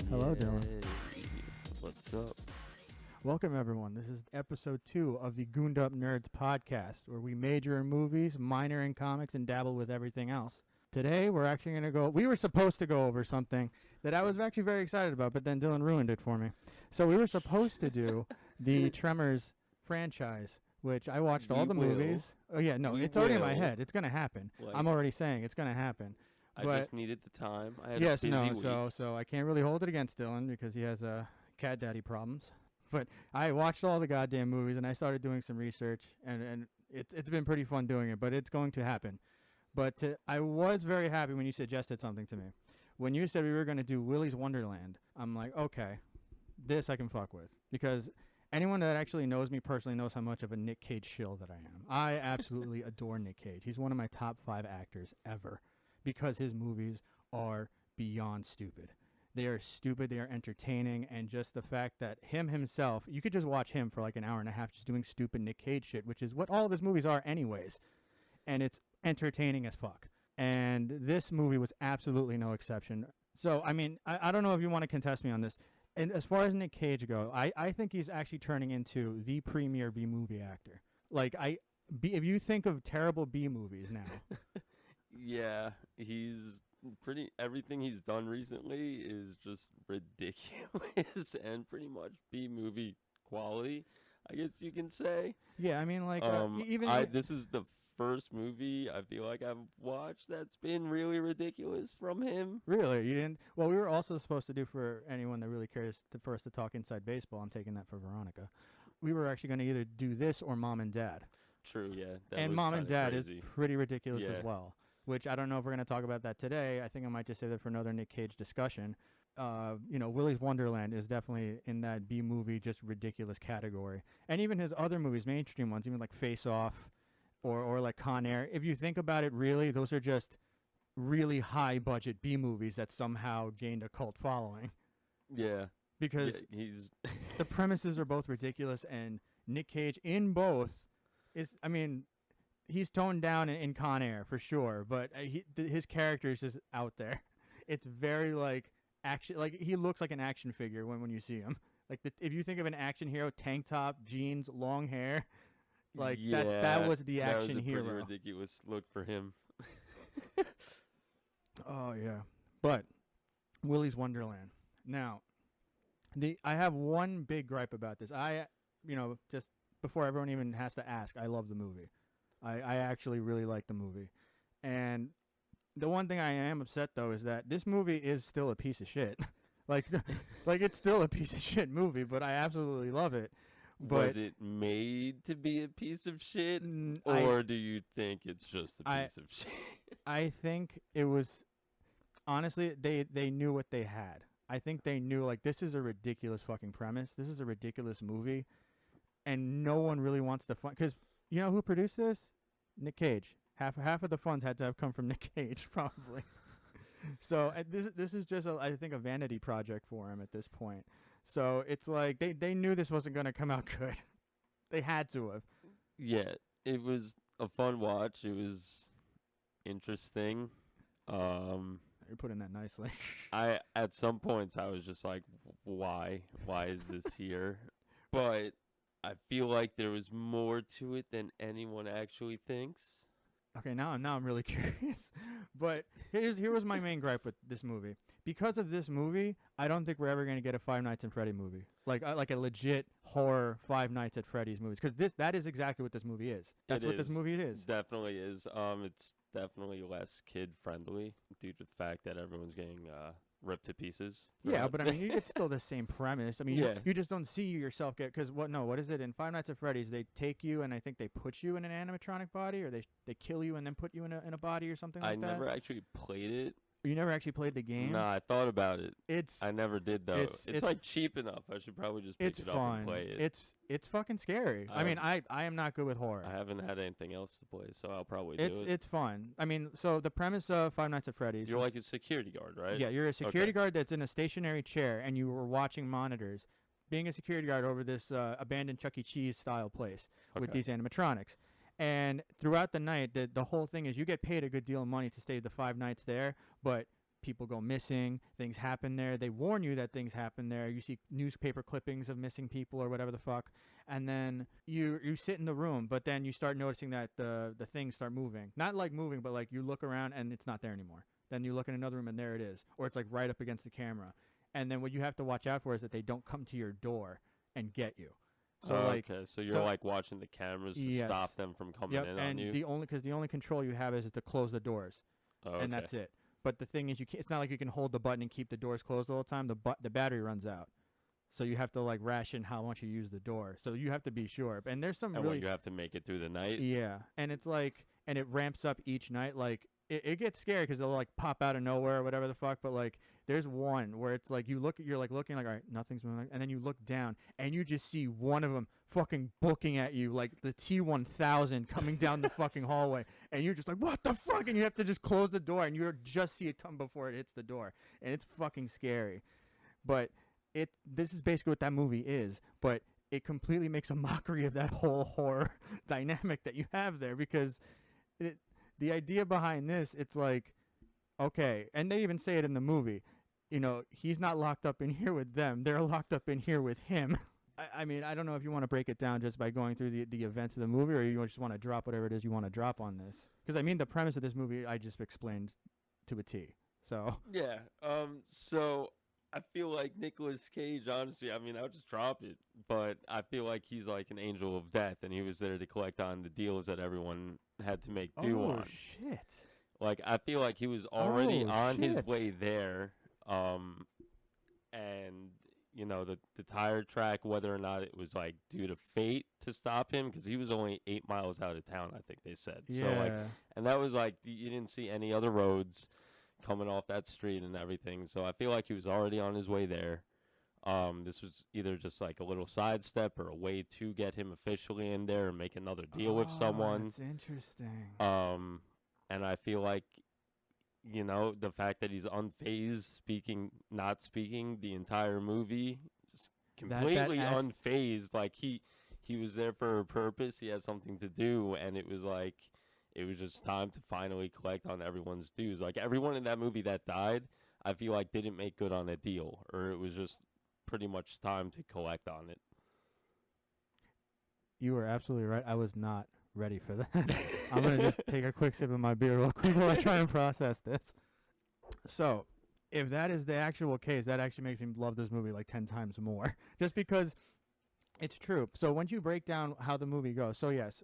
Hello, Dylan. What's up? Welcome, everyone. This is episode 2 of the Gooned Up Nerds podcast, where we major in movies, minor in comics, and dabble with everything else. Today, we're actually going to we were supposed to go over something that I was actually very excited about, but then Dylan ruined it for me. So we were supposed to do the Tremors franchise, which I watched all the movies. Oh, yeah, no, it's already in my head. It's going to happen. I'm already saying it's going to happen. I just needed the time. I had a busy week. So I can't really hold it against Dylan because he has cat daddy problems. But I watched all the goddamn movies and I started doing some research, and it's been pretty fun doing it, but it's going to happen. But I was very happy when you suggested something to me. When you said we were going to do Willy's Wonderland, I'm like, okay, this I can fuck with. Because anyone that actually knows me personally knows how much of a Nick Cage shill that I am. I absolutely adore Nick Cage. He's one of my top 5 actors ever because his movies are beyond stupid. They are stupid, they are entertaining, and just the fact that him himself, you could just watch him for like an hour and a half just doing stupid Nick Cage shit, which is what all of his movies are anyways. And it's entertaining as fuck. And this movie was absolutely no exception. So, I mean, I don't know if you want to contest me on this. And as far as Nick Cage go, I think he's actually turning into the premier B-movie actor. Like, if you think of terrible B-movies now. Yeah, everything he's done recently is just ridiculous and pretty much B-movie quality, I guess you can say. Yeah, I mean, like, this is the first movie I feel like I've watched that's been really ridiculous from him. Really? You didn't? Well, we were also supposed to do, for anyone that really cares for us to talk inside baseball, I'm taking that for Veronica. We were actually going to either do this or Mom and Dad. True, yeah. And Mom and Dad is pretty ridiculous as well. Which I don't know if we're going to talk about that today. I think I might just save that for another Nick Cage discussion. Willy's Wonderland is definitely in that B-movie, just ridiculous category. And even his other movies, mainstream ones, even like Face Off or like Con Air, if you think about it really, those are just really high-budget B-movies that somehow gained a cult following. Yeah. Because the premises are both ridiculous, and Nick Cage in both is, I mean... He's toned down in Con Air for sure, but his character is just out there. It's very like action, like he looks like an action figure when you see him. Like if you think of an action hero, tank top, jeans, long hair, like that was the action hero. That was a pretty ridiculous look for him. Oh yeah, but Willy's Wonderland. Now, I have one big gripe about this. Just before everyone even has to ask, I love the movie. I actually really like the movie. And the one thing I am upset, though, is that this movie is still a piece of shit. like it's still a piece of shit movie, but I absolutely love it. But was it made to be a piece of shit? Or do you think it's just a piece of shit? I think it was... Honestly, they knew what they had. I think they knew, like, this is a ridiculous fucking premise. This is a ridiculous movie. And no one really wants to fund... Because... You know who produced this? Nick Cage. Half of the funds had to have come from Nick Cage, probably. So this is just, I think, a vanity project for him at this point. So it's like they knew this wasn't going to come out good. They had to have. Yeah, it was a fun watch. It was interesting. You're putting that nicely. At some points I was just like, why? Why is this here? But I feel like there was more to it than anyone actually thinks. Okay, now I'm really curious. But here was my main gripe with this movie. Because of this movie, I don't think we're ever going to get a Five Nights at Freddy movie. Like a legit horror Five Nights at Freddy's movies. Because that is exactly what this movie is. That's what this movie is. Definitely is. It's definitely less kid-friendly due to the fact that everyone's getting... ripped to pieces. Yeah, but I mean, it's still the same premise. I mean, you just don't see yourself get... Because what is it? In Five Nights at Freddy's, they take you and I think they put you in an animatronic body, or they kill you and then put you in a body or something like that. I never actually played it. You never actually played the game? Nah, I thought about it. I never did, though. It's like cheap enough. I should probably just pick it up and play it. It's fucking scary. I mean, I am not good with horror. I haven't had anything else to play, so I'll probably do it. It's fun. I mean, so the premise of Five Nights at Freddy's... You're like a security guard, right? Yeah, you're a security guard that's in a stationary chair, and you were watching monitors, being a security guard over this abandoned Chuck E. Cheese style place with these animatronics. And throughout the night, the whole thing is you get paid a good deal of money to stay the 5 nights there, but people go missing, things happen there. They warn you that things happen there. You see newspaper clippings of missing people or whatever the fuck, and then you sit in the room, but then you start noticing that the things start moving. Not like moving, but like you look around and it's not there anymore. Then you look in another room and there it is, or it's like right up against the camera. And then what you have to watch out for is that they don't come to your door and get you. So okay, so you're like watching the cameras to stop them from coming in on you. Because the only control you have is to close the doors, and that's it. But the thing is, it's not like you can hold the button and keep the doors closed all the time. The battery runs out, so you have to like ration how much you use the door. So you have to be sure. And there's some you have to make it through the night. Yeah, and it's like, and it ramps up each night. Like it gets scary because they'll like pop out of nowhere or whatever the fuck. But like there's one where it's like you're like looking like, all right, nothing's moving, and then you look down and you just see one of them fucking booking at you like the T-1000 coming down the fucking hallway, and you're just like, what the fuck? And you have to just close the door, and you just see it come before it hits the door, and it's fucking scary. But this is basically what that movie is, but it completely makes a mockery of that whole horror dynamic that you have there, because the idea behind this, it's like, okay, and they even say it in the movie, you know, he's not locked up in here with them, they're locked up in here with him. I mean, I don't know if you want to break it down just by going through the events of the movie, or you just want to drop whatever it is you want to drop on this. Because, I mean, the premise of this movie I just explained to a T. So yeah, so I feel like Nicolas Cage, honestly, I mean, I'll just drop it. But I feel like he's like an angel of death, and he was there to collect on the deals that everyone had to make do on. Oh, shit. Like, I feel like he was already on his way there, and, you know, the tire track, whether or not it was, like, due to fate to stop him, because he was only 8 miles out of town, I think they said. Yeah. So, like, and that was, like, you didn't see any other roads coming off that street and everything, so I feel like he was already on his way there. This was either just, like, a little sidestep or a way to get him officially in there and make another deal with someone. That's interesting. And I feel like, you know, the fact that he's unfazed, not speaking the entire movie, just completely unfazed. Like he was there for a purpose. He had something to do, and it was like, it was just time to finally collect on everyone's dues. Like everyone in that movie that died, I feel like didn't make good on a deal, or it was just pretty much time to collect on it. You were absolutely right. I was not ready for that. I'm going to just take a quick sip of my beer real quick while I try and process this. So, if that is the actual case, that actually makes me love this movie like 10 times more. Just because it's true. So, once you break down how the movie goes, so yes,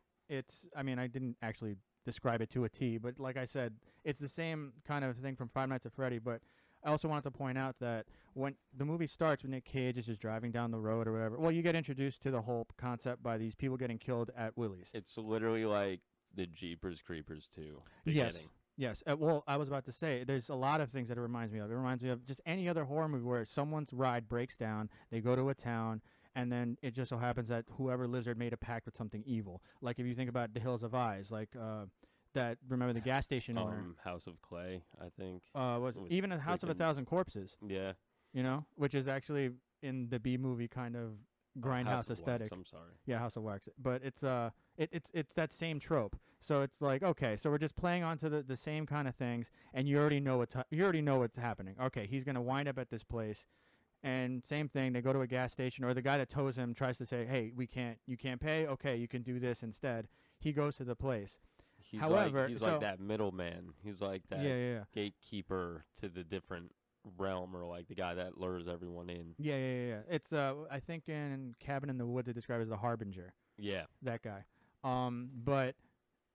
I mean, I didn't actually describe it to a T, but like I said, it's the same kind of thing from Five Nights at Freddy, but I also wanted to point out that when the movie starts with Nick Cage is just driving down the road or whatever, well, you get introduced to the whole concept by these people getting killed at Willy's. It's literally like the Jeepers Creepers 2 beginning. Yes. Well, I was about to say, there's a lot of things that it reminds me of. It reminds me of just any other horror movie where someone's ride breaks down, they go to a town, and then it just so happens that whoever lives there made a pact with something evil. Like if you think about The Hills of Eyes, like remember the gas station owner? House of Clay, I think. Even a House of 1,000 Corpses. Yeah. You know, which is actually in the B movie kind of grindhouse aesthetic. Wax, I'm sorry. Yeah, House of Wax. But it's that same trope. So it's like, okay, so we're just playing onto the same kind of things, and you already know what's happening. Okay, he's gonna wind up at this place, and same thing. They go to a gas station, or the guy that tows him tries to say, "Hey, you can't pay. Okay, you can do this instead." He goes to the place. However, he's like that middleman. He's like that gatekeeper to the different realm, or like the guy that lures everyone in. Yeah. It's I think in Cabin in the Woods they describe it as the harbinger. Yeah, that guy. But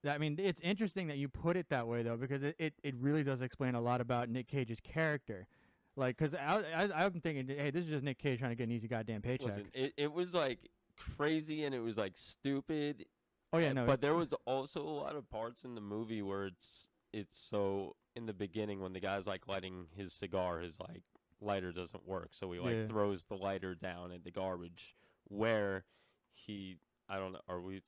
I mean, it's interesting that you put it that way though, because it really does explain a lot about Nick Cage's character. Like, because I'm thinking, hey, this is just Nick Cage trying to get an easy goddamn paycheck. Listen, it was like crazy, and it was like stupid. Oh yeah, no. But there was also a lot of parts in the movie where it's so, in the beginning when the guy's like lighting his cigar, his like lighter doesn't work, so he like throws the lighter down in the garbage. Where I don't know. Are we?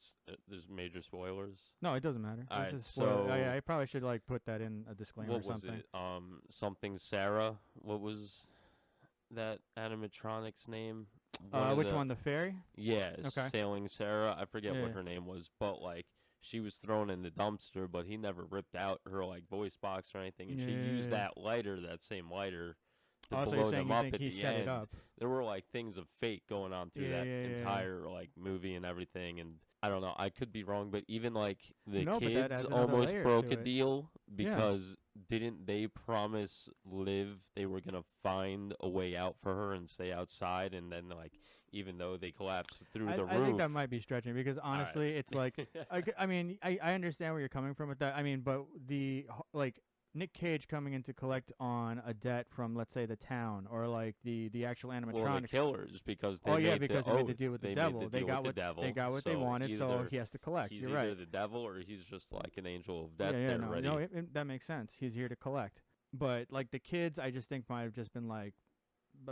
There's major spoilers. No, it doesn't matter. All right, so I probably should like put that in a disclaimer or something. What was it? Something Sarah. What was that animatronic's name? Which one? The fairy? Yeah, okay. Sailing Sarah. I forget what her name was, but like she was thrown in the dumpster, but he never ripped out her like voice box or anything, and she used that lighter, that same lighter, to blow them up at the end. There were like things of fate going on through that entire like movie and everything, and I don't know, I could be wrong, but even like the kids almost broke a deal because didn't they promise Liv they were gonna find a way out for her and stay outside, and then like even though they collapsed through the roof. I think that might be stretching because honestly, it's like I mean I understand where you're coming from with that. I mean, but the like Nick Cage coming in to collect on a debt from, let's say, the town or like the actual animatronics. Well, the killers, because they because they made the deal with the devil. They got what they wanted, so he has to collect. He's You're either the devil or he's just like an angel of death. That makes sense. He's here to collect. But like the kids, I just think might have just been like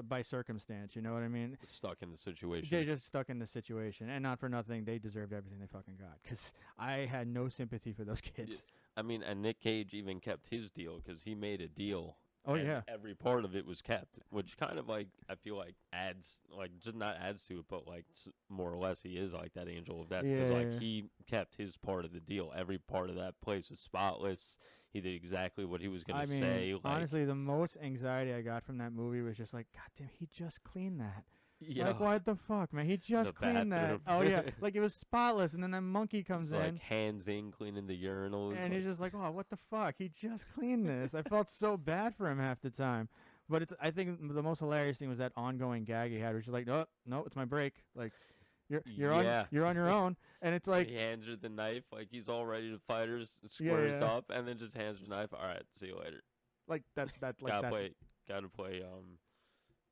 by circumstance. You know what I mean? Stuck in the situation. They're just stuck in the situation, and not for nothing, they deserved everything they fucking got. Because I had no sympathy for those kids. Yeah. I mean, and Nick Cage even kept his deal because he made a deal. Oh, yeah. Every part of it was kept, which kind of like, I feel like adds, like, just not adds to it, but like more or less he is like that angel of death because he kept his part of the deal. Every part of that place was spotless. He did exactly what he was going to say. Like, honestly, the most anxiety I got from that movie was just like, God damn, he just cleaned that. Yeah. Like, what the fuck, man? He just cleaned that. Oh, yeah. Like, it was spotless, and then that monkey comes in. Like, hands in, cleaning the urinals. And he's just like, oh, what the fuck? He just cleaned this. I felt so bad for him half the time. But I think the most hilarious thing was that ongoing gag he had, which is like, no, it's my break. Like, you're on your own. And it's like, he hands her the knife, like he's all ready to fight her, squares up, and then just hands her the knife. All right, see you later. Like that. Gotta play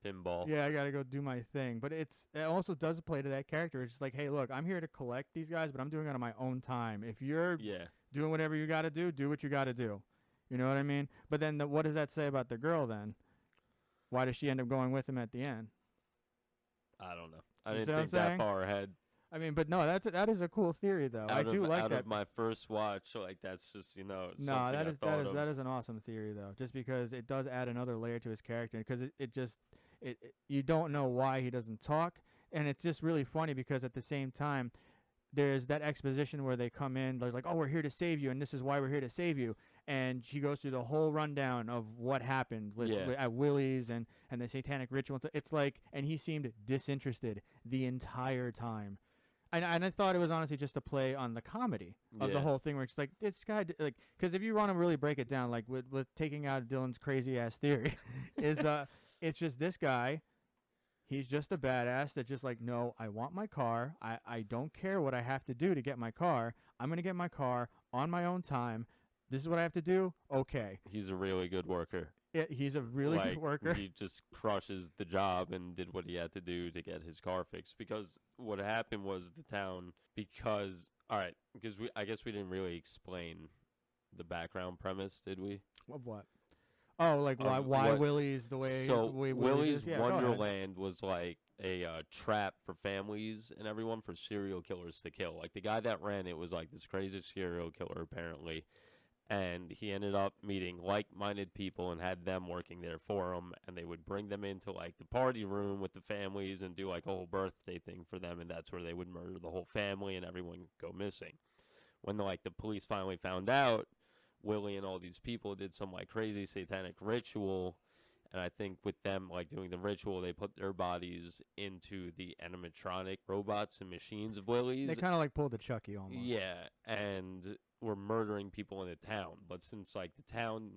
pinball. Yeah, I gotta go do my thing. But it also does play to that character. It's just like, hey, look, I'm here to collect these guys, but I'm doing it on my own time. If you're doing whatever you gotta do what you gotta do. You know what I mean? But then what does that say about the girl then? Why does she end up going with him at the end? I don't know. I didn't think that far ahead. I mean, but no, that is a cool theory though. I do like that. Out of my first watch, like that's just no, that is an awesome theory though. Just because it does add another layer to his character, because it you don't know why he doesn't talk, and it's just really funny because at the same time, there's that exposition where they come in, they're like, oh, we're here to save you, and this is why we're here to save you, and she goes through the whole rundown of what happened at Willy's and the satanic ritual. It's like, and he seemed disinterested the entire time. And I thought it was honestly just a play on the comedy of the whole thing, where it's like, this guy, like, because if you want to really break it down, like with taking out Dylan's crazy ass theory, is it's just this guy, he's just a badass that just like, no, I want my car. I don't care what I have to do to get my car. I'm gonna get my car on my own time. This is what I have to do. Okay. He's a really good worker. He's a really good worker. He just crushes the job and did what he had to do to get his car fixed. Because what happened was the town, I guess we didn't really explain the background premise, did we? Of what? Oh, like why Willy's the way. So Willy's Wonderland was like a trap for families and everyone, for serial killers to kill. Like the guy that ran it was like this crazy serial killer apparently. And he ended up meeting like-minded people and had them working there for him. And they would bring them into, like, the party room with the families and do, like, a whole birthday thing for them. And that's where they would murder the whole family and everyone would go missing. When, the police finally found out, Willy and all these people did some, like, crazy satanic ritual. And I think with them, like, doing the ritual, they put their bodies into the animatronic robots and machines of Willy's. They kind of, like, pulled a Chucky almost. Yeah, and were murdering people in the town. But since like the town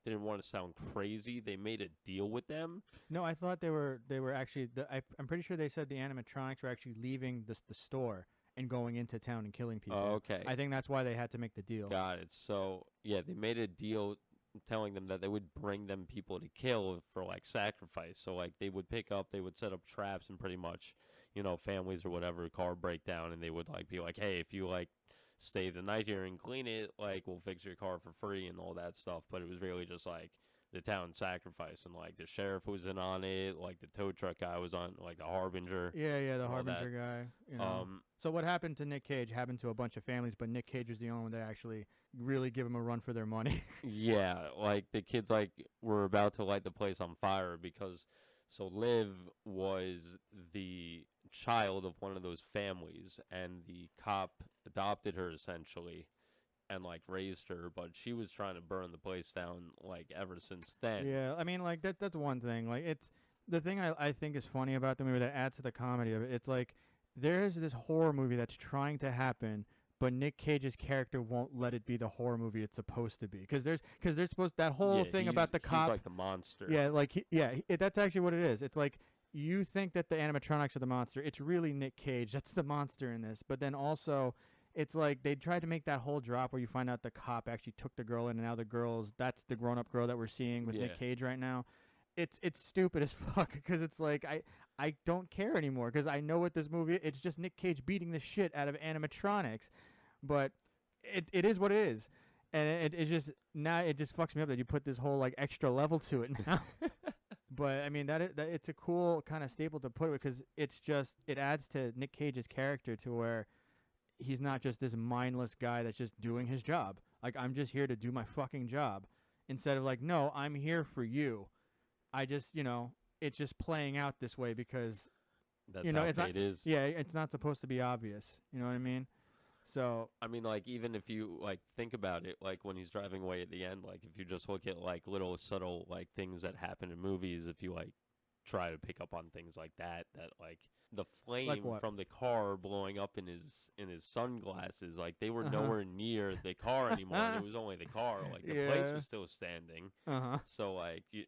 didn't want to sound crazy, they made a deal with them. No, I thought they were actually I'm pretty sure they said the animatronics were actually leaving the store and going into town and killing people. Oh, okay. I think that's why they had to make the deal. Got it. So yeah, they made a deal telling them that they would bring them people to kill for like sacrifice. So like they would they would set up traps and pretty much, families or whatever, car breakdown, and they would like be like, hey, if you like stay the night here and clean it, like we'll fix your car for free and all that stuff. But it was really just like the town sacrifice, and like the sheriff was in on it, like the tow truck guy was on, like the harbinger. Yeah, the harbinger guy. So what happened to Nick Cage happened to a bunch of families, but Nick Cage was the only one that actually really give him a run for their money. Yeah, like the kids were about to light the place on fire because Liv was the child of one of those families, and the cop adopted her essentially and like raised her, but she was trying to burn the place down like ever since then. Yeah, I mean, like that's one thing. Like it's the thing I think is funny about the movie that adds to the comedy of it. It's like there's this horror movie that's trying to happen, but Nick Cage's character won't let it be the horror movie it's supposed to be. Because they're supposed that whole thing about the cop. He's like the monster. Yeah, like that's actually what it is. It's like you think that the animatronics are the monster. It's really Nick Cage. That's the monster in this. But then also, it's like they tried to make that whole drop where you find out the cop actually took the girl in, and now that's the grown-up girl that we're seeing with Nick Cage right now. It's stupid as fuck because it's like I don't care anymore because I know what this movie. It's just Nick Cage beating the shit out of animatronics, but it is what it is, and it just now it just fucks me up that you put this whole like extra level to it now. But I mean that it's a cool kind of staple to put it because it adds to Nick Cage's character to where he's not just this mindless guy that's just doing his job. Like I'm just here to do my fucking job, instead of like no, I'm here for you. I just it's just playing out this way because that's how it's it is. Yeah, it's not supposed to be obvious. You know what I mean? So I mean, like even if you like think about it, like when he's driving away at the end, like if you just look at like little subtle like things that happen in movies, if you like try to pick up on things like that like the flame from the car blowing up in his sunglasses, like they were nowhere near the car anymore. It was only the car, like the place was still standing. So like you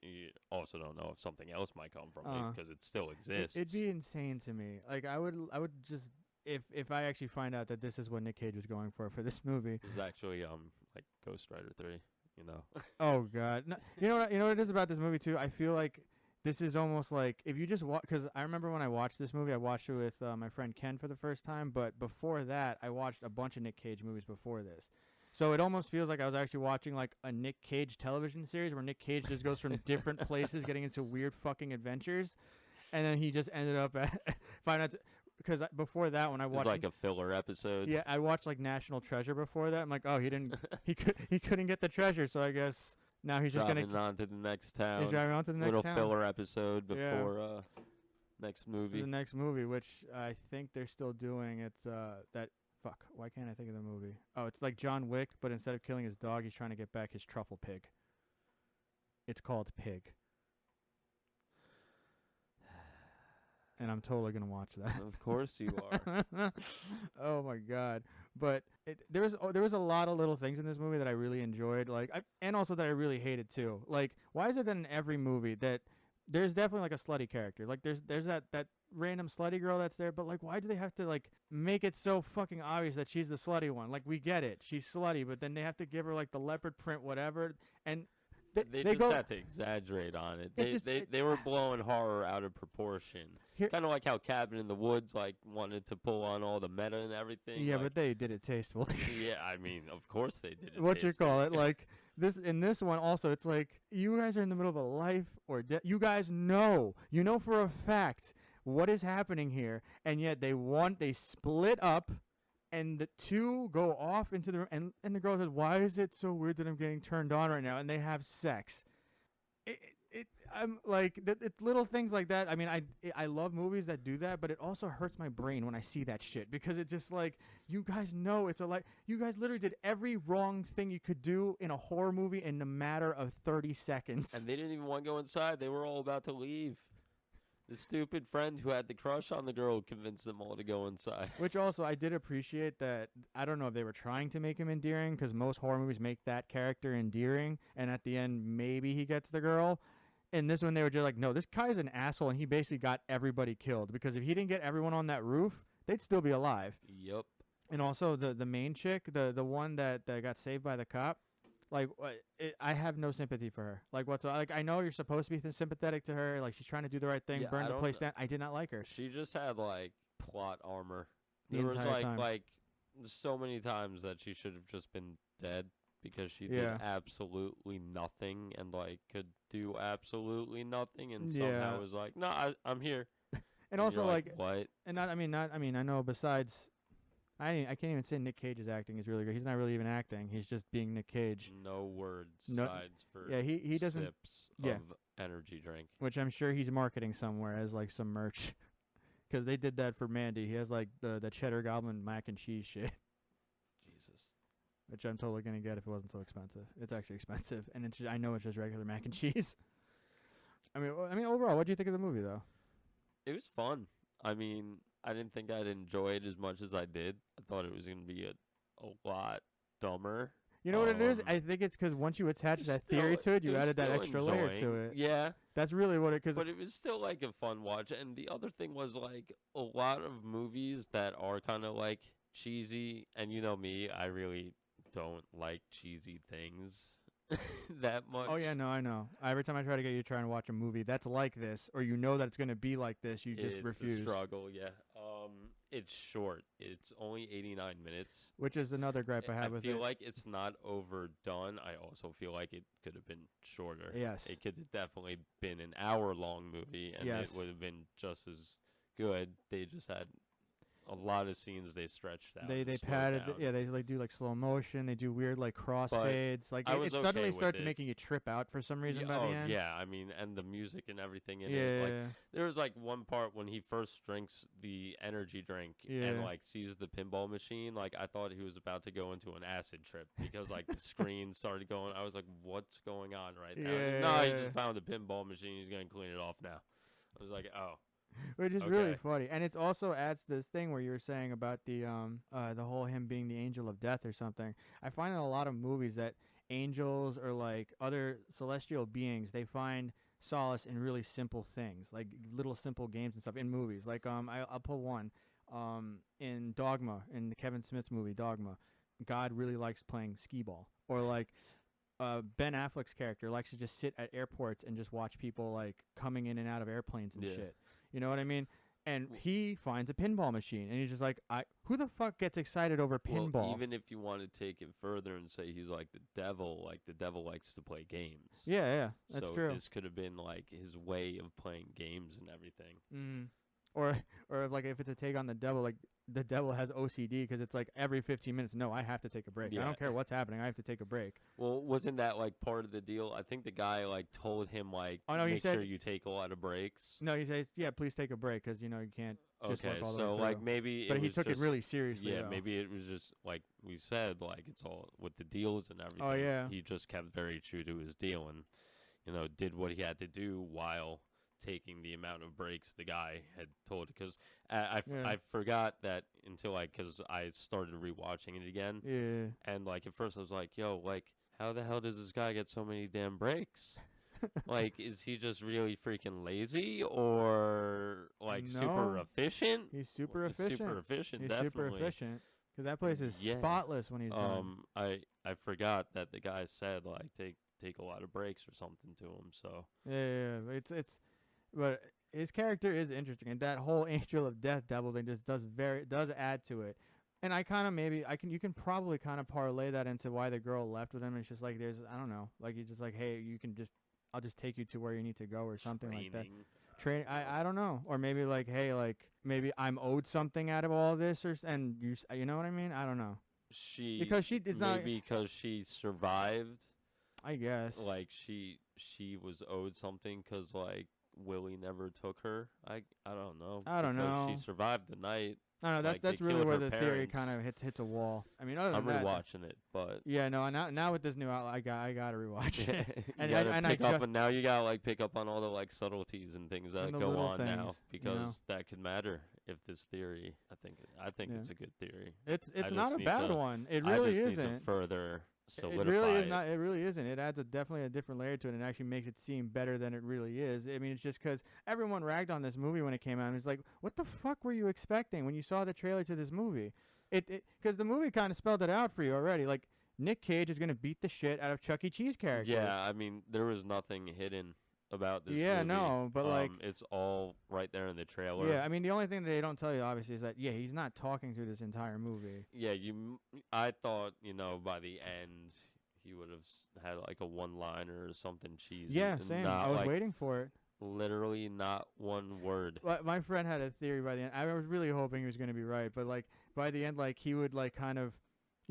also don't know if something else might come from it because it still exists. It'd be insane to me. Like I would just if I actually find out that this is what Nick Cage was going for this movie. This is actually like Ghost Rider 3, Oh god. No, you know what it is about this movie too? I feel like this is almost like if you just watch, because I remember when I watched this movie, I watched it with my friend Ken for the first time, but before that, I watched a bunch of Nick Cage movies before this. So it almost feels like I was actually watching like a Nick Cage television series where Nick Cage just goes from different places getting into weird fucking adventures, and then he just ended up at find out. Because before that, when I watched like a filler episode. Yeah, I watched like National Treasure before that. I'm like, oh, he couldn't get the treasure, so I guess. Now he's just driving on to the next town. He's driving on to the next little town. Filler episode before next movie. The next movie, which I think they're still doing. It's that fuck. Why can't I think of the movie? Oh, it's like John Wick, but instead of killing his dog, he's trying to get back his truffle pig. It's called Pig. And I'm totally gonna watch that. Of course you are. Oh my god! But there was a lot of little things in this movie that I really enjoyed, and also that I really hated too. Like, why is it that in every movie that there's definitely like a slutty character? Like, there's that random slutty girl that's there, but like, why do they have to like make it so fucking obvious that she's the slutty one? Like, we get it, she's slutty, but then they have to give her like the leopard print whatever, and they just have to exaggerate on it. They were blowing horror out of proportion. Kind of like how Cabin in the Woods like wanted to pull on all the meta and everything. Yeah, like, but they did it tastefully. Yeah, I mean, of course they did it. What you call it? Like this one also, it's like you guys are in the middle of a life or death. You guys know, for a fact what is happening here, and yet they split up. And the two go off into the room, and the girl says, "Why is it so weird that I'm getting turned on right now?" And they have sex. I'm like, it's little things like that. I mean, I love movies that do that, but it also hurts my brain when I see that shit because it's just like, you guys know it's you guys literally did every wrong thing you could do in a horror movie in a matter of 30 seconds. And they didn't even want to go inside. They were all about to leave. The stupid friend who had the crush on the girl convinced them all to go inside. Which also, I did appreciate that. I don't know if they were trying to make him endearing, because most horror movies make that character endearing, and at the end, maybe he gets the girl. In this one, they were just like, no, this guy's an asshole, and he basically got everybody killed, because if he didn't get everyone on that roof, they'd still be alive. Yep. And also, the main chick, the one that got saved by the cop, like, I have no sympathy for her. Like, whatsoever. Like, I know you're supposed to be sympathetic to her. Like, she's trying to do the right thing, burn the place down. I did not like her. She just had, like, plot armor. There was, like, so many times that she should have just been dead because she did absolutely nothing and, like, could do absolutely nothing and somehow was like, no, I'm here. And also, like, what? And I know besides... I can't even say Nick Cage's acting is really good. He's not really even acting. He's just being Nick Cage. No words, sides for he doesn't, sips of energy drink. Which I'm sure he's marketing somewhere as like some merch. because they did that for Mandy. He has like the cheddar goblin mac and cheese shit, Jesus. which I'm totally gonna get if it wasn't so expensive. It's actually expensive, and I know it's just regular mac and cheese. I mean, overall, what do you think of the movie though? It was fun. I mean, I didn't think I'd enjoy it as much as I did. I thought it was gonna be a lot dumber. You know what it is? I think it's because once you attach that theory to it, you added that extra layer to it. Yeah. That's really what it. But it was still like a fun watch. And the other thing was like a lot of movies that are kind of like cheesy. And you know me, I really don't like cheesy things that much. Oh yeah, no, I know. Every time I try to get you to try and watch a movie that's like this, or you know that it's gonna be like this, you just refuse. It's a struggle, yeah. It's short. It's only 89 minutes. Which is another gripe I have with it. I feel like it's not overdone. I also feel like it could have been shorter. Yes. It could have definitely been an hour-long movie, and it would have been just as good. They just had a lot of scenes they stretched out. They padded, they like do like slow motion. They do weird like crossfades. Like it suddenly starts making you trip out for some reason by the end. Yeah, I mean, and the music and everything in it. Like, there was like one part when he first drinks the energy drink and like sees the pinball machine. Like I thought he was about to go into an acid trip because like the screen started going. I was like, what's going on right now? No, he just found the pinball machine. He's gonna clean it off now. I was like, oh. Which is really funny, and it also adds this thing where you were saying about the whole him being the angel of death or something. I find in a lot of movies that angels or like other celestial beings, they find solace in really simple things, like little simple games and stuff in movies. Like I'll pull one in Dogma, in Kevin Smith's movie Dogma. God really likes playing skee ball, or like Ben Affleck's character likes to just sit at airports and just watch people like coming in and out of airplanes and shit. You know what I mean? And he finds a pinball machine, and he's just like, who the fuck gets excited over pinball? Well, even if you want to take it further and say he's like the devil likes to play games. Yeah, that's true. So this could have been like his way of playing games and everything. Mm. Or like if it's a take on the devil, like the devil has OCD because it's like every 15 minutes, no, I have to take a break. I don't care what's happening, I have to take a break. Well, wasn't that like part of the deal? I think the guy like told him like, make sure you take a lot of breaks. No, he says, yeah, please take a break because you know you can't. Just work all the way through. Like maybe, but he took it really seriously. Yeah, maybe it was just like we said, like it's all with the deals and everything. Oh yeah, he just kept very true to his deal and did what he had to do while taking the amount of breaks the guy had told, because I forgot that until because I started rewatching it again. Yeah. And like at first I was like, yo, like how the hell does this guy get so many damn breaks? Like, is he just really freaking lazy or like super efficient? He's super efficient. Super efficient, he's definitely. Super efficient. Because that place is spotless when he's done. I forgot that the guy said like take a lot of breaks or something to him. So yeah, it's. But his character is interesting, and that whole Angel of Death devil thing just does add to it. And you can probably kind of parlay that into why the girl left with him. It's just like I don't know, like he's just like, hey, I'll just take you to where you need to go or something like that. Training, I don't know, or maybe like, hey, like maybe I'm owed something out of all this, and you know what I mean? I don't know. Because she survived. I guess like she was owed something because like Willy never took her. I don't know. I don't know. She survived the night. I don't know. That's really where the theory kind of hits a wall. I mean, other than I'm rewatching it, but yeah, no. Now with this new outlet, I gotta rewatch it. Now you gotta like pick up on all the like subtleties and things that go on things, now, because that could matter if this theory. I think it's a good theory. It's not a bad one. It really isn't. Need to further solidify. It really is not. It really isn't. It adds definitely a different layer to it, and actually makes it seem better than it really is. I mean, it's just because everyone ragged on this movie when it came out. And it's like, what the fuck were you expecting when you saw the trailer to this movie? Because the movie kind of spelled it out for you already. Like Nick Cage is gonna beat the shit out of Chuck E. Cheese characters. Yeah, I mean, there was nothing hidden about this movie. No, but like it's all right there in the trailer. Yeah, I mean, the only thing that they don't tell you obviously is that he's not talking through this entire movie. Yeah, I thought by the end he would have had like a one-liner or something cheesy. Yeah, same. I was waiting for it. Literally not one word. But my friend had a theory by the end. I was really hoping he was going to be right, but like by the end, like he would like kind of,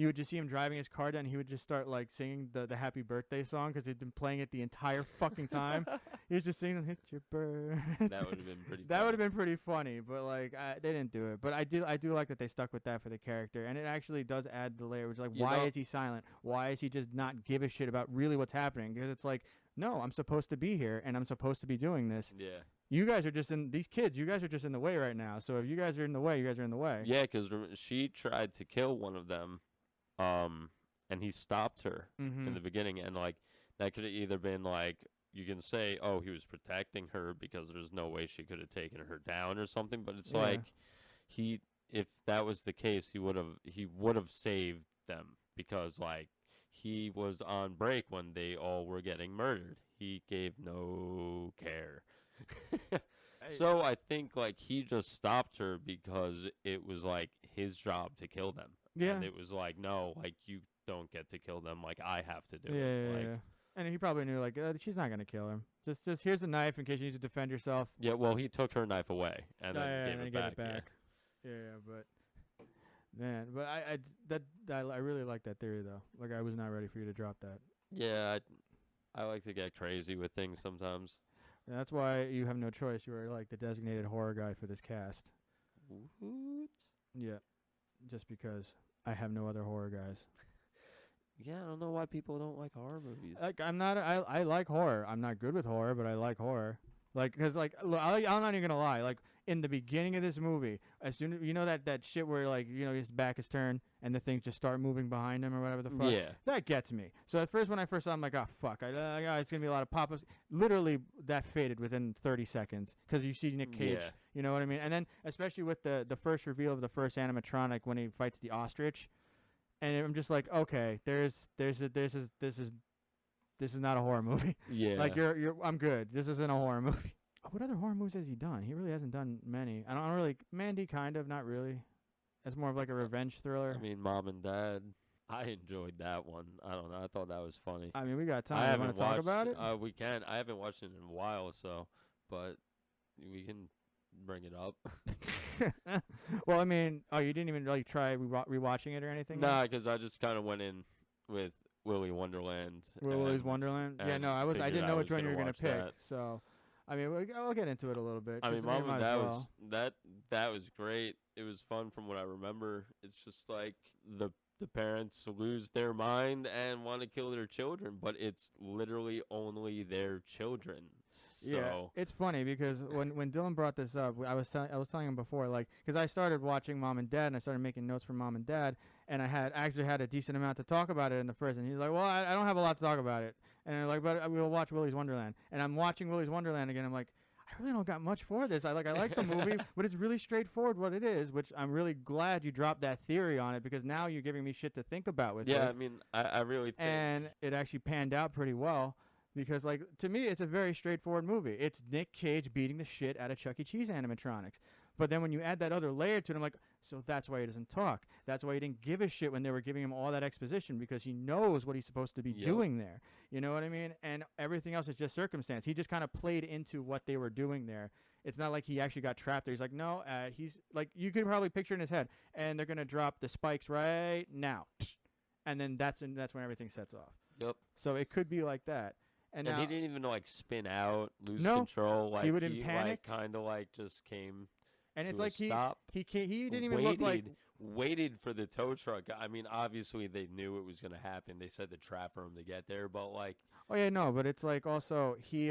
you would just see him driving his car down, and he would just start like singing the Happy Birthday song because he'd been playing it the entire fucking time. He was just singing "Hit Your Bird." That would have been pretty. That would have been pretty funny, but like they didn't do it. But I do like that they stuck with that for the character, and it actually does add the layer. Which like, why is he silent? Why is he just not give a shit about really what's happening? Because it's like, no, I'm supposed to be here, and I'm supposed to be doing this. Yeah. You guys are just these kids. You guys are just in the way right now. So if you guys are in the way, you guys are in the way. Yeah, because she tried to kill one of them, and he stopped her in the beginning, and like that could have either been like, you can say, oh, he was protecting her because there's no way she could have taken her down or something, but it's like if that was the case, he would have saved them because like he was on break when they all were getting murdered. He gave no care. So I think like he just stopped her because it was like his job to kill them. Yeah. And it was like, no, like you don't get to kill them. Like I have to do it. Like, yeah. And he probably knew like she's not gonna kill him. Just here's a knife in case you need to defend yourself. Yeah. Well, he took her knife away and then gave it back. Yeah, but man, but I really like that theory though. Like I was not ready for you to drop that. Yeah, I like to get crazy with things sometimes. And that's why you have no choice. You are like the designated horror guy for this cast. What? Yeah, just because I have no other horror guys. Yeah, I don't know why people don't like horror movies. Like I'm not. I like horror. I'm not good with horror, but I like horror. Like, cause like look, I'm not even gonna lie. Like in the beginning of this movie, as soon as you know that shit where like his back is turned and the things just start moving behind him or whatever the fuck. Yeah. That gets me. So at first when I first saw, it, I'm like, oh fuck, it's gonna be a lot of pop-ups. Literally, that faded within 30 seconds because you see Nick Cage. Yeah. You know what I mean? And then especially with the first reveal of the first animatronic when he fights the ostrich, and I'm just like, okay, this is not a horror movie. Yeah. Like I'm good. This isn't a horror movie. What other horror movies has he done? He really hasn't done many. I don't really. Mandy, kind of, not really. That's more of like a revenge thriller. I mean, Mom and Dad. I enjoyed that one. I don't know. I thought that was funny. I mean, we got time. You want to talk about it? We can. I haven't watched it in a while, but we can bring it up. Well, I mean, you didn't even really try rewatching it or anything? Nah, because I just kind of went in with Willy Wonderland. Willy's Wonderland? Yeah, no, I didn't know which one you were going to pick. That. So, I mean, I'll get into it a little bit. I mean, Mom and Dad that was great. It was fun from what I remember. It's just like the parents lose their mind and want to kill their children, but it's literally only their children. So. Yeah, it's funny because when Dylan brought this up, I was telling him before, like, because I started watching Mom and Dad and I started making notes for Mom and Dad, and I had a decent amount to talk about it in the first, and he's like, well, I don't have a lot to talk about it, and I'm like, but we'll watch Willy's Wonderland, and I'm watching Willy's Wonderland again. I'm like, I really don't got much for this. I like the movie, but it's really straightforward what it is, which I'm really glad you dropped that theory on it because now you're giving me shit to think about with it. Yeah, I mean, I really think. And it actually panned out pretty well because, like, to me, it's a very straightforward movie. It's Nick Cage beating the shit out of Chuck E. Cheese animatronics. But then when you add that other layer to it, I'm like, so that's why he doesn't talk. That's why he didn't give a shit when they were giving him all that exposition because he knows what he's supposed to be doing there. You know what I mean? And everything else is just circumstance. He just kind of played into what they were doing there. It's not like he actually got trapped there. He's like, no, he's like, you could probably picture in his head, and they're going to drop the spikes right now. And then that's when everything sets off. Yep. So it could be like that. And now, he didn't even like spin out, lose control. Like he would in panic. Like, kind of like just came. And it's to like a stop. he didn't even look like waited for the tow truck. I mean, obviously they knew it was going to happen. They set the trap for him to get there, but like. Oh yeah, no, but it's like also he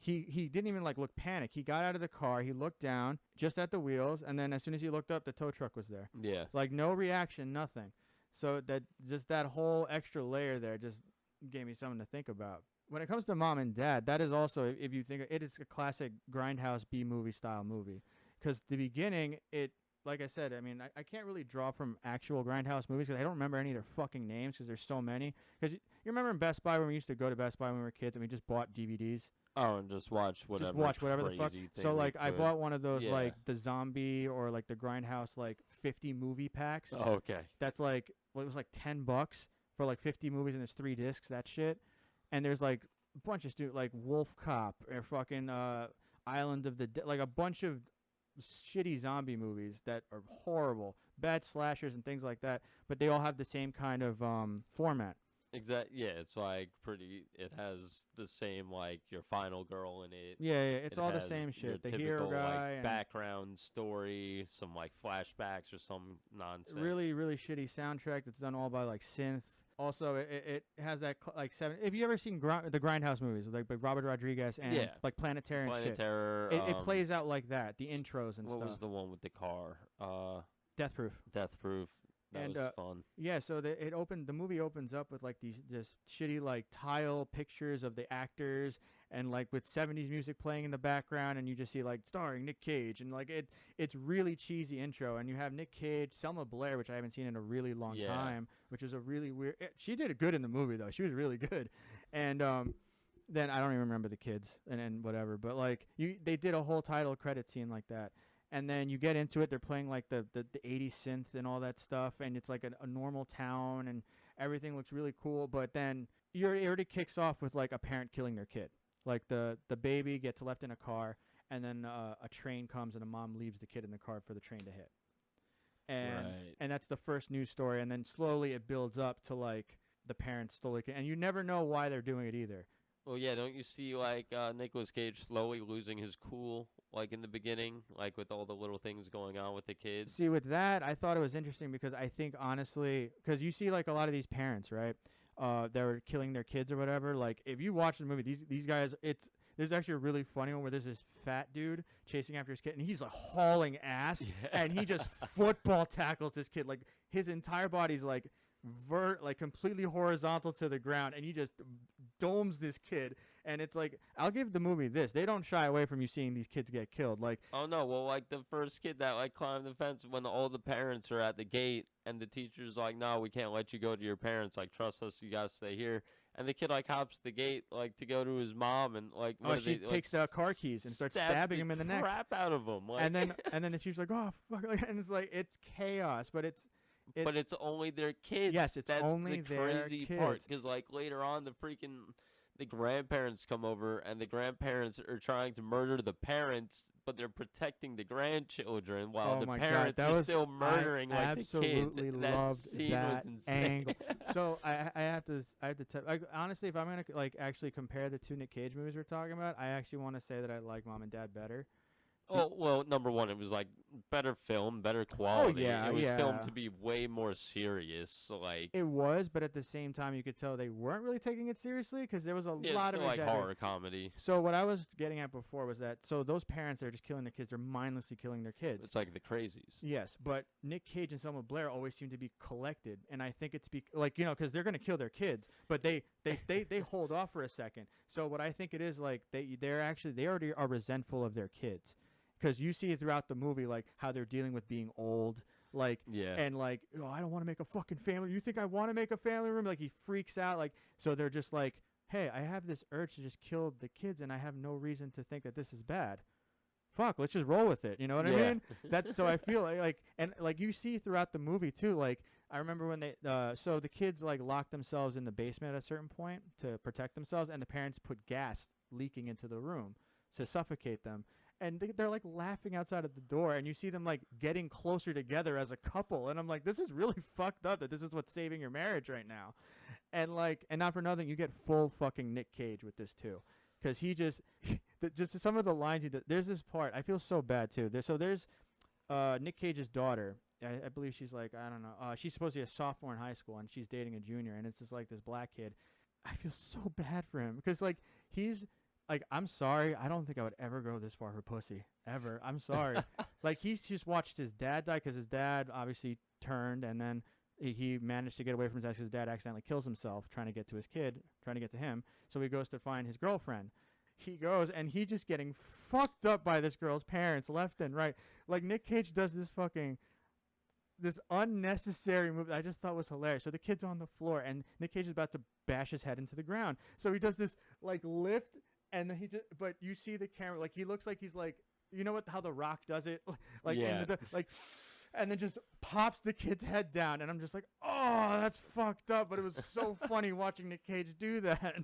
didn't even like look panic. He got out of the car, he looked down just at the wheels, and then as soon as he looked up, the tow truck was there. Yeah. Like no reaction, nothing. So that whole extra layer there just gave me something to think about. When it comes to Mom and Dad, that is also, if you think it is a classic grindhouse B movie style movie. Because the beginning, like I said, I mean, I can't really draw from actual grindhouse movies because I don't remember any of their fucking names because there's so many. Because you remember in Best Buy when we used to go to Best Buy when we were kids and we just bought DVDs? Oh, and just watch whatever. Just watch whatever the fuck. So like, I bought one of those like the zombie or like the grindhouse like 50 movie packs. Oh, okay. That's like, well, it was like $10 for like 50 movies and there's 3 discs. That shit. And there's like a bunch of like Wolf Cop or fucking Island of the like a bunch of shitty zombie movies that are horrible, bad slashers and things like that, but they all have the same kind of format. Exactly. Yeah, it's like pretty. It has the same like your final girl in it. Yeah, it's It all the has same your shit. The typical hero guy like and background story, some like flashbacks or some nonsense. really, really shitty soundtrack that's done all by like synth. Also, it has that like seven. Have you ever seen the Grindhouse movies, like by Robert Rodriguez and like Planetary and Planet shit? Terror. It plays out like that. The intros and what stuff. was the one with the car? Death Proof. Death Proof. That was fun. Yeah, so the movie opens up with like these just shitty like tile pictures of the actors and like with 70s music playing in the background, and you just see like starring Nick Cage, and like it's really cheesy intro, and you have Nick Cage, Selma Blair, which I haven't seen in a really long time, which was a really weird. She did it good in the movie though. She was really good, and then I don't even remember the kids and whatever, but like they did a whole title credit scene like that. And then you get into it, they're playing like the 80s synth and all that stuff, and it's like a normal town, and everything looks really cool. But then it already kicks off with like a parent killing their kid. Like the baby gets left in a car, and then a train comes, and a mom leaves the kid in the car for the train to hit. And that's the first news story, and then slowly it builds up to like the parents slowly, and you never know why they're doing it either. Well, yeah, don't you see, like, Nicolas Cage slowly losing his cool, like, in the beginning, like, with all the little things going on with the kids? See, with that, I thought it was interesting because I think, honestly, because you see, like, a lot of these parents, right, that were killing their kids or whatever, like, if you watch the movie, these guys, there's actually a really funny one where there's this fat dude chasing after his kid, and he's, like, hauling ass, and he just football tackles this kid. Like, his entire body's, like, completely horizontal to the ground, and he just domes this kid. And it's like, I'll give the movie this, they don't shy away from you seeing these kids get killed. Like, oh no, well, like the first kid that like climbed the fence, when all the parents are at the gate and the teacher's like, no, we can't let you go to your parents, like, trust us, you gotta stay here. And the kid like hops the gate like to go to his mom, and like she takes the car keys and starts stabbing him in the neck, crap out of him, like. and then the teacher's like, oh fuck, and it's like, it's chaos, but it's only their kids. Yes, it's That's only the their crazy kids. part, because like later on, the grandparents come over, and the grandparents are trying to murder the parents, but they're protecting the grandchildren while the parents are still murdering like the kids. I absolutely loved that angle. So I have to like, honestly, if I'm gonna like actually compare the two Nick Cage movies we're talking about, I actually want to say that I like Mom and Dad better. Oh, well, number one, it was like better film, better quality. Oh, yeah, it was filmed to be way more serious. Like, it was, but at the same time, you could tell they weren't really taking it seriously because there was a lot of like horror comedy. So what I was getting at before was that those parents that are just killing their kids, they're mindlessly killing their kids. It's like the crazies. Yes, but Nick Cage and Selma Blair always seem to be collected, and I think it's like, you know, because they're gonna kill their kids, but they hold off for a second. So what I think it is, like, they already are resentful of their kids. Because you see throughout the movie, like, how they're dealing with being old, like, and like, oh, I don't want to make a fucking family. You think I want to make a family room? Like, he freaks out, like, so they're just like, hey, I have this urge to just kill the kids, and I have no reason to think that this is bad. Fuck, let's just roll with it. You know what I mean? That's so I feel like, and like you see throughout the movie too. Like, I remember when so the kids like locked themselves in the basement at a certain point to protect themselves, and the parents put gas leaking into the room to suffocate them. And they're like laughing outside of the door, and you see them like getting closer together as a couple. And I'm like, this is really fucked up that this is what's saving your marriage right now. And like, and not for nothing, you get full fucking Nick Cage with this too. Because he just some of the lines he does. There's this part, I feel so bad too. There's Nick Cage's daughter. I believe she's like, I don't know. She's supposed to be a sophomore in high school, and she's dating a junior. And it's just like this black kid. I feel so bad for him because like he's. Like, I'm sorry. I don't think I would ever go this far for pussy. Ever. I'm sorry. Like, he's just watched his dad die because his dad obviously turned, and then he managed to get away from his dad because his dad accidentally kills himself trying to get to his kid, trying to get to him. So he goes to find his girlfriend. He goes, and he's just getting fucked up by this girl's parents left and right. Like, Nick Cage does this unnecessary move that I just thought was hilarious. So the kid's on the floor, and Nick Cage is about to bash his head into the ground. So he does this, like, lift. And then but you see the camera, like, he looks like he's like, you know how The Rock does it? Like, and then just pops the kid's head down. And I'm just like, oh, that's fucked up. But it was so funny watching Nick Cage do that.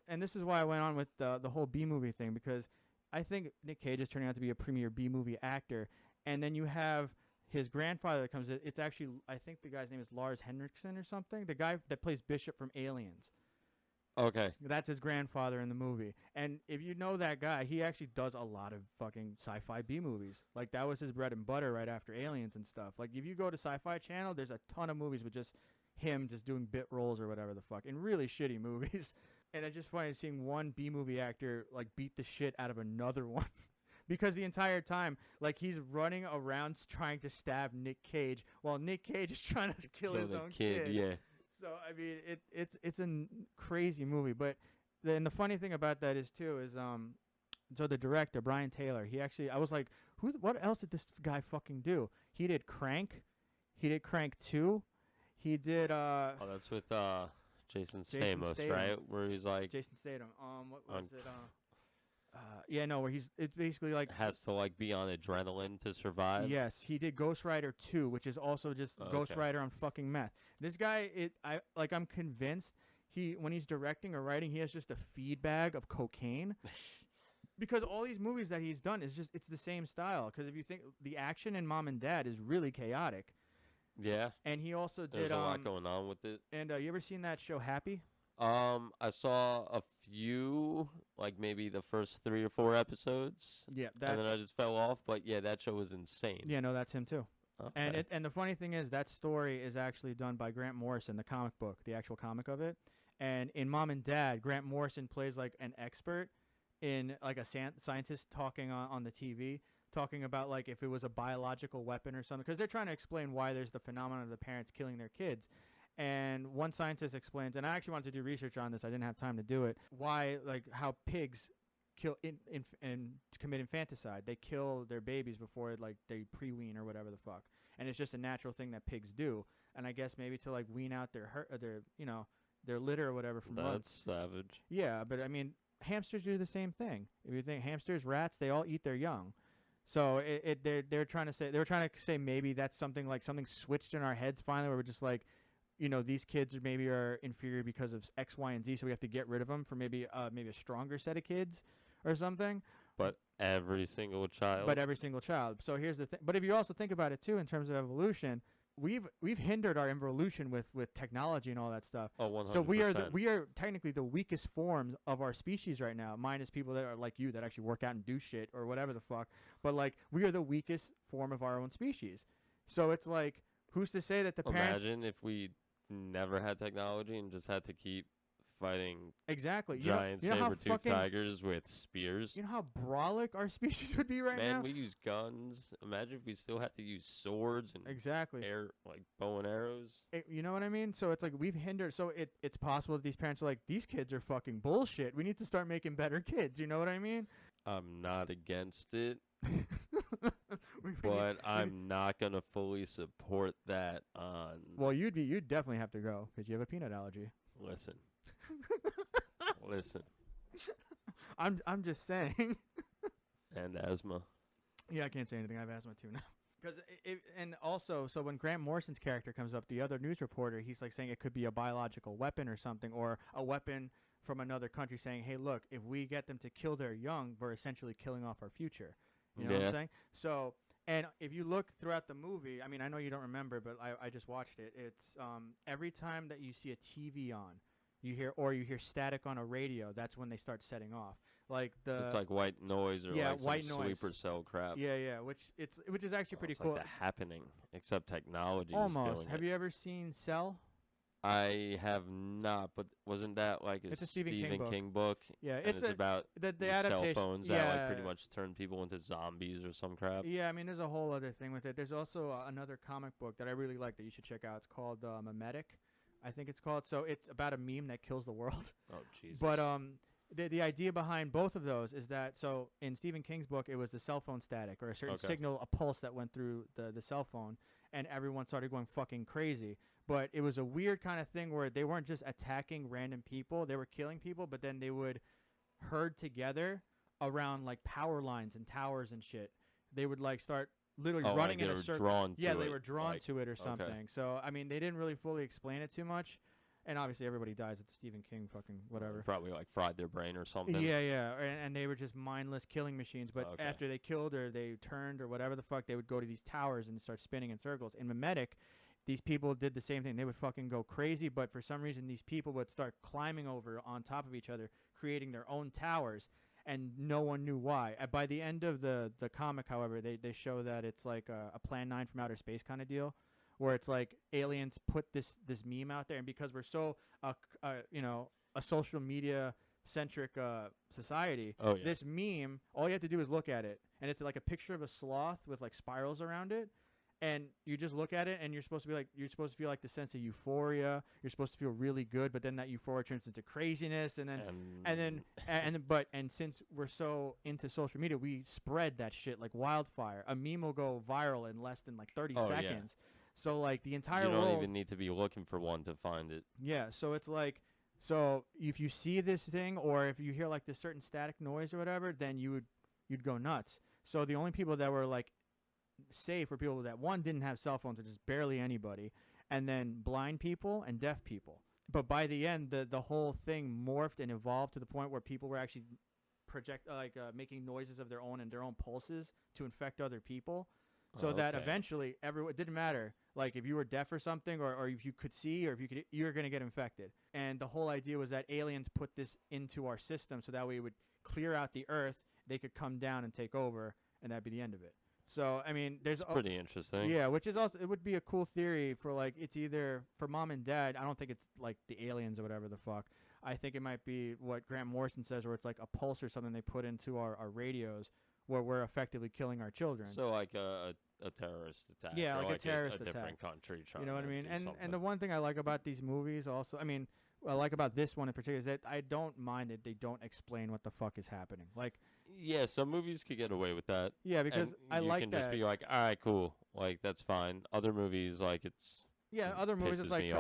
And this is why I went on with the whole B-movie thing, because I think Nick Cage is turning out to be a premier B-movie actor. And then you have his grandfather that comes in, it's actually, I think the guy's name is Lars Henriksen or something. The guy that plays Bishop from Aliens. Okay. That's his grandfather in the movie. And if you know that guy, he actually does a lot of fucking sci-fi B movies. Like, that was his bread and butter right after Aliens and stuff. Like, if you go to Sci-Fi Channel, there's a ton of movies with just him just doing bit roles or whatever the fuck in really shitty movies. And it's just funny seeing one B movie actor, like, beat the shit out of another one. Because the entire time, like, he's running around trying to stab Nick Cage while Nick Cage is trying to kill his own kid. Yeah. So, I mean, it's a crazy movie. But then the funny thing about that is, too, is so the director, Brian Taylor, he actually, I was like, what else did this guy fucking do? He did Crank. He did Crank 2. He did... oh, that's with Jason Statham, right? Where he's like... Jason Statham. What was it? Yeah, no, where it's basically like has to like be on adrenaline to survive. Yes, he did Ghost Rider 2, which is also just Ghost Rider on fucking meth. This guy, I'm convinced when he's directing or writing, he has just a feed bag of cocaine. Because all these movies that he's done it's the same style. Because if you think the action in Mom and Dad is really chaotic. Yeah. And he also There's did a lot going on with it. And you ever seen that show Happy? I saw a few, like maybe the first 3 or 4 episodes. Yeah, and then I just fell off. But yeah, that show was insane. Yeah, no, that's him too. Okay. And the funny thing is that story is actually done by Grant Morrison, the comic book, the actual comic of it. And in Mom and Dad, Grant Morrison plays like an expert in like a scientist talking on the TV, talking about like if it was a biological weapon or something, because they're trying to explain why there's the phenomenon of the parents killing their kids. And one scientist explains, and I actually wanted to do research on this, I didn't have time to do it, why, like, how pigs kill and commit infanticide. They kill their babies before, like, they pre-wean or whatever the fuck. And it's just a natural thing that pigs do. And I guess maybe to, like, wean out their litter or whatever from That's savage. Yeah, but, I mean, hamsters do the same thing. If you think hamsters, rats, they all eat their young. So they're trying to say maybe that's something like something switched in our heads finally where we're just like, you know, these kids maybe are inferior because of X, Y, and Z, so we have to get rid of them for maybe a stronger set of kids or something. But every single child. So here's the thing. But if you also think about it, too, in terms of evolution, we've hindered our evolution with technology and all that stuff. Oh, 100%. So we are technically the weakest forms of our species right now, minus people that are like you that actually work out and do shit or whatever the fuck. But, like, we are the weakest form of our own species. So it's like, who's to say that the parents... Imagine if we never had technology and just had to keep fighting giant saber-toothed tigers with spears. You know how brolic our species would be now? Man, we use guns. Imagine if we still had to use swords and bow and arrows. You know what I mean? So it's like we've hindered. So it's possible that these parents are like, these kids are fucking bullshit. We need to start making better kids. You know what I mean? I'm not against it. But I'm not gonna fully support that on. Well, you'd definitely have to go because you have a peanut allergy. Listen. I'm just saying. And asthma. Yeah, I can't say anything. I have asthma too now. And also, so when Grant Morrison's character comes up, the other news reporter, he's like saying it could be a biological weapon or something, or a weapon from another country saying, hey, look, if we get them to kill their young, we're essentially killing off our future. You know what I'm saying? So, and if you look throughout the movie, I mean, I know you don't remember, but I just watched it. It's every time that you see a TV on, you hear static on a radio, that's when they start setting off. It's like white noise or white some noise. sleeper cell crap. Yeah, which is actually pretty cool. Like the happening, except technology Almost. is doing Have you ever seen Cell? I have not, but wasn't that like a Stephen King book? Yeah, it's about the adaptation. Cell phones that like pretty much turn people into zombies or some crap. Yeah, I mean, there's a whole other thing with it. There's also another comic book that I really like that you should check out. It's called Memetic, I think it's called. So it's about a meme that kills the world. Oh, Jesus. But the idea behind both of those is that, so in Stephen King's book, it was the cell phone static or a certain signal, a pulse that went through the cell phone, and everyone started going fucking crazy. But it was a weird kind of thing where they weren't just attacking random people. They were killing people, but then they would herd together around like power lines and towers and shit. They would like start literally running in a circle. They were drawn to it or something. So, I mean, they didn't really fully explain it too much. And obviously everybody dies at the Stephen King fucking whatever. Probably like fried their brain or something. Yeah. And they were just mindless killing machines. But after they killed or they turned or whatever the fuck, they would go to these towers and start spinning in circles. In Memetic, these people did the same thing. They would fucking go crazy, but for some reason these people would start climbing over on top of each other, creating their own towers, and no one knew why. By the end of the comic, however, they show that it's like a Plan 9 from outer space kind of deal, where it's like aliens put this meme out there, and because we're so a social media centric society, this meme, all you have to do is look at it, and it's like a picture of a sloth with like spirals around it. And you just look at it, and you're supposed to feel like the sense of euphoria. You're supposed to feel really good, but then that euphoria turns into craziness, and since we're so into social media, we spread that shit like wildfire. A meme will go viral in less than like 30 seconds. Yeah. So like the entire world, you don't even need to be looking for one to find it. Yeah. So it's like, so if you see this thing, or if you hear like this certain static noise or whatever, then you'd go nuts. So the only people that were like safe were people that, one, didn't have cell phones, or just barely anybody, and then blind people and deaf people. But by the end, the whole thing morphed and evolved to the point where people were actually making noises of their own and their own pulses to infect other people. So that eventually it didn't matter, like if you were deaf or something, or if you could see, or if you're going to get infected. And the whole idea was that aliens put this into our system so that way it would clear out the earth, they could come down and take over, and that'd be the end of it. So, I mean, it's pretty interesting. Yeah, which is also, it would be a cool theory for, like, it's either for mom and dad. I don't think it's, like, the aliens or whatever the fuck. I think it might be what Grant Morrison says, where it's, like, a pulse or something they put into our radios where we're effectively killing our children. So, like, a terrorist attack. Yeah, like a terrorist attack. A different country trying to You know what I mean? And the one thing I like about these movies also, I mean, what I like about this one in particular is that I don't mind that they don't explain what the fuck is happening. Like, yeah, some movies could get away with that. Yeah, because I like that. You can just be like, all right, cool. Like, that's fine. Other movies, like, it's... Yeah, other movies, it's like, you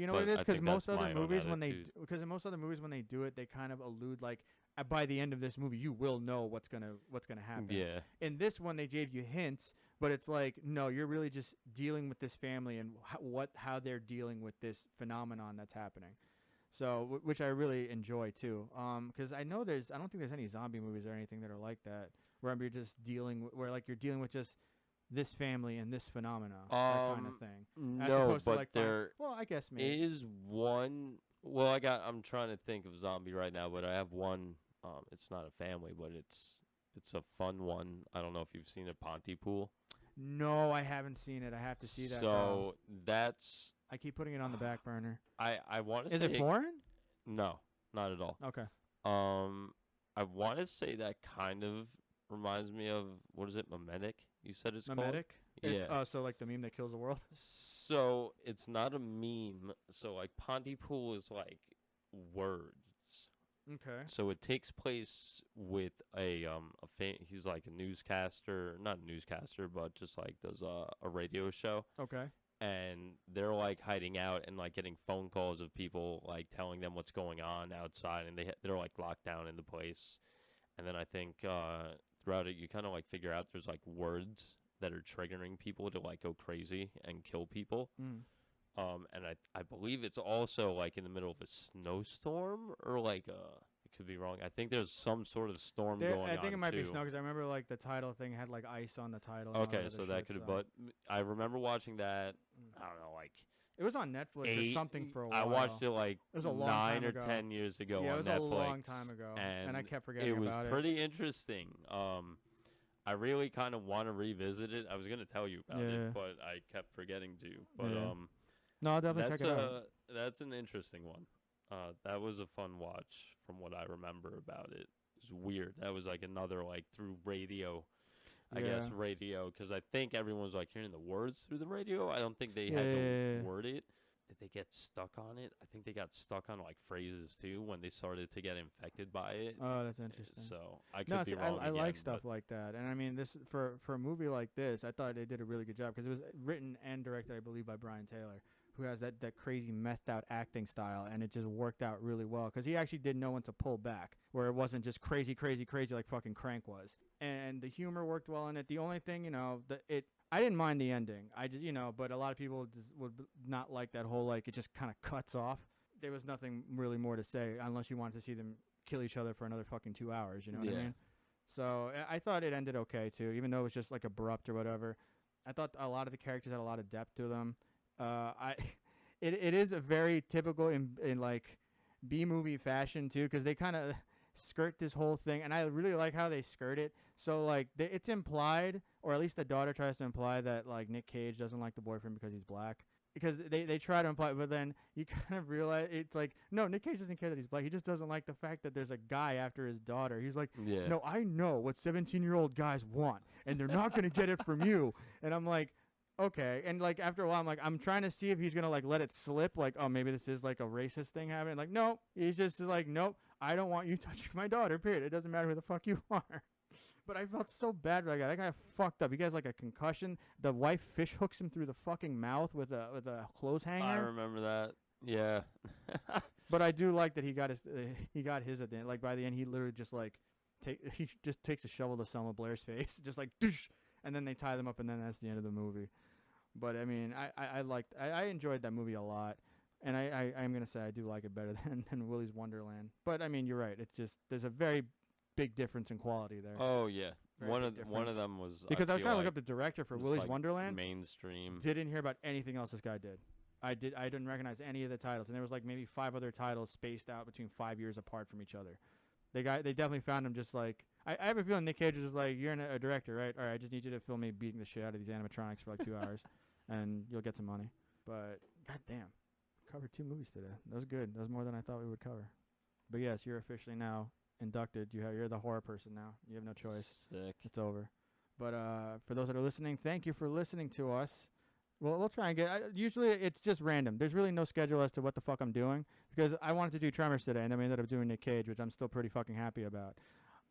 know what it is? Because most other movies, when they do it, they kind of allude, like, by the end of this movie, you will know what's gonna happen. Yeah. In this one, they gave you hints, but it's like, no, you're really just dealing with this family and how they're dealing with this phenomenon that's happening. So, which I really enjoy too, because I don't think there's any zombie movies or anything that are like that, where you're just dealing with just this family and this phenomena, that kind of thing. As opposed to, like, there I guess maybe is one. Well, I'm trying to think of zombie right now, but I have one. It's not a family, but it's a fun one. I don't know if you've seen it, Pontypool. No, I haven't seen it. I have to see that. So that's. I keep putting it on the back burner. I want to say. Is it foreign? No, not at all. Okay. I want to say that kind of reminds me of, what is it, Memetic? You said it's Memetic? Called? Yeah. So like the meme that kills the world? So it's not a meme. So like Pontypool is like words. Okay. So it takes place with he's like a newscaster, not a newscaster, but just like does a radio show. Okay. And they're like hiding out and like getting phone calls of people like telling them what's going on outside, and they're like locked down in the place. And then I think throughout it you kind of like figure out there's like words that are triggering people to like go crazy and kill people. And I believe it's also like in the middle of a snowstorm, or like it could be wrong. I think there's some sort of storm going on. I think it might be snow, because I remember like the title thing had like ice on the title. Okay, so that could have. But I remember watching that. I don't know, like it was on Netflix or something for a while. I watched it like it was a long 9 or time ago. 10 years ago on Netflix. Yeah, it was a long time ago, and I kept forgetting about it. It was pretty interesting. I really kind of want to revisit it. I was gonna tell you about it, but I kept forgetting to. But no, I'll definitely check it out. That's an interesting one. That was a fun watch from what I remember about it. It was weird. That was like another like through radio. I guess radio, because I think everyone was like hearing the words through the radio. I don't think they had to word it. Did they get stuck on it? I think they got stuck on like phrases too when they started to get infected by it. Oh, that's interesting. So I could be wrong. I like stuff like that, and I mean, this for a movie like this, I thought they did a really good job, because it was written and directed, I believe, by Brian Taylor, who has that crazy methed out acting style, and it just worked out really well, because he actually did know when to pull back, where it wasn't just crazy like fucking Crank was. And the humor worked well in it. The only thing, I didn't mind the ending. I just, but a lot of people would not like that whole, like, it just kind of cuts off. there was nothing really more to say unless you wanted to see them kill each other for another fucking 2 hours. You know what I mean? So I thought it ended okay too, even though it was just like abrupt or whatever. I thought a lot of the characters had a lot of depth to them. It is a very typical in like B-movie fashion too, because they kind of skirt this whole thing, and I really like how they skirt it. So like it's implied, or at least the daughter tries to imply that like Nick Cage doesn't like the boyfriend because he's black. Because they try to imply, but then you kind of realize it's like, no, Nick Cage doesn't care that he's black. He just doesn't like the fact that there's a guy after his daughter. He's like, no, I know what 17-year-old guys want, and they're not gonna get it from you. And I'm like, okay. And like after a while, I'm trying to see if he's gonna like let it slip, like, oh, maybe this is like a racist thing happening. Like, no, he's just like, nope, I don't want you touching my daughter. Period. It doesn't matter who the fuck you are. But I felt so bad for that guy. That guy fucked up. He has like a concussion. The wife fish hooks him through the fucking mouth with a clothes hanger. I remember that. Yeah. But I do like that he got his at the end. Like by the end, he literally just like he just takes a shovel to Selma Blair's face, just like doosh, and then they tie them up, and then that's the end of the movie. But I mean, I enjoyed that movie a lot, and I'm gonna say I do like it better than Willy's Wonderland. But I mean, you're right. It's just there's a very big difference in quality there. Oh yeah, one of them was because I was trying to look up the director for Willy's like Wonderland. Mainstream. Didn't hear about anything else this guy did. I didn't recognize any of the titles, and there was like maybe 5 other titles spaced out between 5 years apart from each other. They definitely found him just like I have a feeling Nick Cage was just like, you're a director, right? All right, I just need you to film me beating the shit out of these animatronics for like 2 hours, and you'll get some money. But goddamn, covered 2 movies today. That was good. That was more than I thought we would cover. But yes, you're officially now inducted. You're the horror person now. You have no choice. Sick. It's over. But for those that are listening, thank you for listening to us. We'll try and get. Usually it's just random. There's really no schedule as to what the fuck I'm doing, because I wanted to do Tremors today, and then we ended up doing Nick Cage, which I'm still pretty fucking happy about.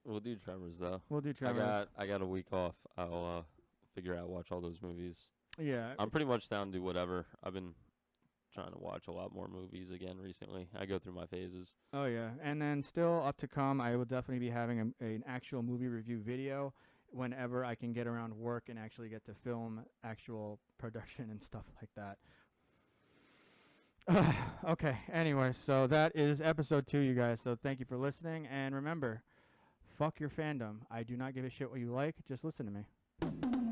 We'll do Tremors though. We'll do Tremors. I got a week off. I'll figure out watch all those movies. Yeah. I'm pretty much down to do whatever. I've been trying to watch a lot more movies again recently. I go through my phases. Oh yeah, and then still up to come, I will definitely be having an actual movie review video whenever I can get around work and actually get to film actual production and stuff like that. Okay, anyway, so that is episode 2, you guys. So thank you for listening, and remember, fuck your fandom. I do not give a shit what you like. Just listen to me.